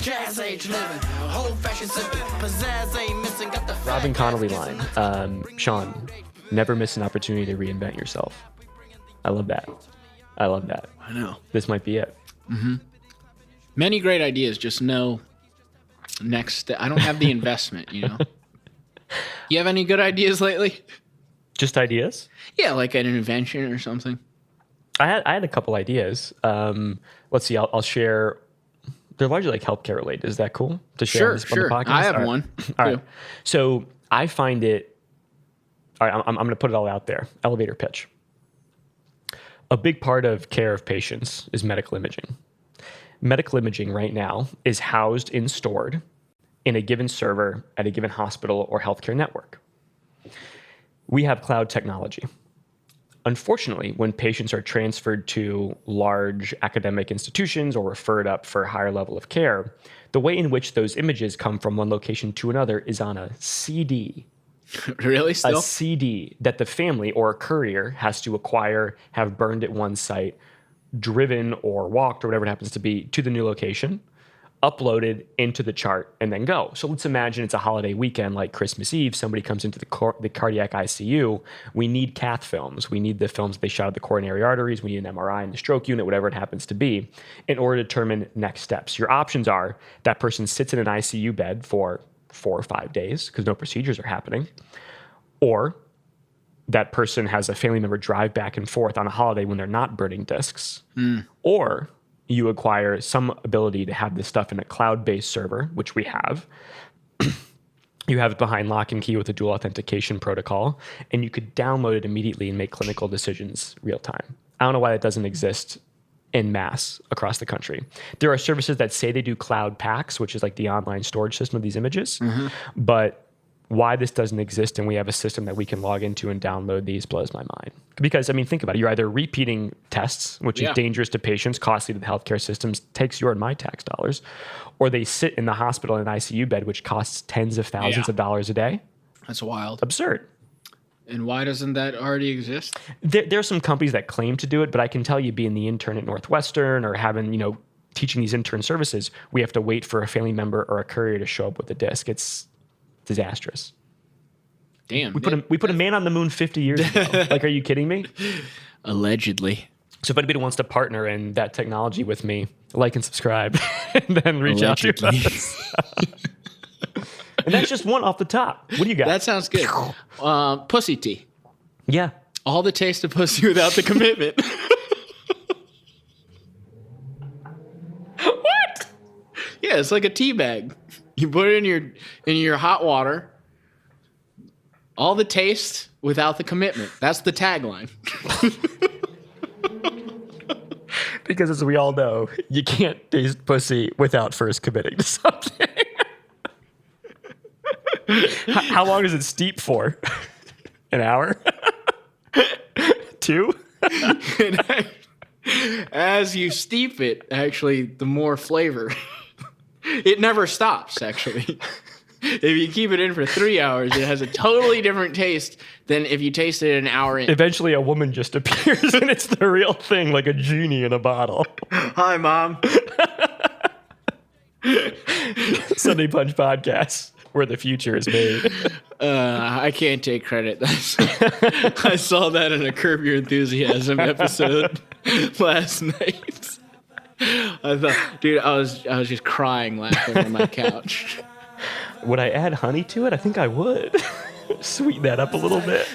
Jazz age living, whole fashion sipping, pizzazz ain't missing, got the Robin Connolly line. Sean, never miss an opportunity to reinvent yourself. I love that. I love that. I know. This might be it. Many great ideas, just no next step. I don't have the investment, you know. You have any good ideas lately? Just ideas? Yeah, like an invention or something. I had a couple ideas. Let's see. I'll share. They're largely like healthcare related. Is that cool to share on the podcast? I have All right. one. All too. right. So I find it. All right, I'm going to put it all out there. Elevator pitch. A big part of care of patients is medical imaging. Medical imaging right now is housed and stored in a given server at a given hospital or healthcare network. We have cloud technology. Unfortunately, when patients are transferred to large academic institutions or referred up for a higher level of care, the way in which those images come from one location to another is on a CD. Really? Still? A CD that the family or a courier has to acquire, have burned at one site, driven or walked or whatever it happens to be to the new location, uploaded into the chart, and then go. So let's imagine it's a holiday weekend like Christmas Eve. Somebody comes into the cardiac ICU. We need cath films. We need the films they shot of the coronary arteries. We need an MRI in the stroke unit, whatever it happens to be, in order to determine next steps. Your options are that person sits in an ICU bed for 4 or 5 days because no procedures are happening, or that person has a family member drive back and forth on a holiday when they're not burning discs, or you acquire some ability to have this stuff in a cloud-based server, which we have. You have it behind lock and key with a dual authentication protocol, and you could download it immediately and make clinical decisions real time. I don't know why that doesn't exist en masse across the country. There are services that say they do cloud packs, which is like the online storage system of these images, but why this doesn't exist and we have a system that we can log into and download these blows my mind. Because, I mean, think about it. You're either repeating tests, which is dangerous to patients, costly to the healthcare systems, takes your and my tax dollars, or they sit in the hospital in an ICU bed, which costs tens of thousands of dollars a day. That's wild. Absurd. And why doesn't that already exist? There are some companies that claim to do it, but I can tell you, being the intern at Northwestern or having, teaching these intern services, we have to wait for a family member or a courier to show up with a disc. It's disastrous. Damn. We put a man on the moon 50 years ago. Like, are you kidding me? Allegedly. So if anybody wants to partner in that technology with me, like and subscribe, and then reach out to us. And that's just one off the top. What do you got? That sounds good. Pussy tea. Yeah. All the taste of pussy without the commitment. What? Yeah, it's like a tea bag. You put it in your hot water. All the taste without the commitment. That's the tagline. Because as we all know, you can't taste pussy without first committing to something. How long does it steep for? An hour? 2? As you steep it, actually, the more flavor. It never stops, actually. If you keep it in for 3 hours, it has a totally different taste than if you taste it an hour in. Eventually, a woman just appears, and it's the real thing, like a genie in a bottle. Hi, Mom. Sunday Punch Podcast, where the future is made. I can't take credit. I saw that in a Curb Your Enthusiasm episode last night. I thought, dude, I was just crying laughing on my couch. Would I add honey to it? I think I would. Sweeten that up a little bit.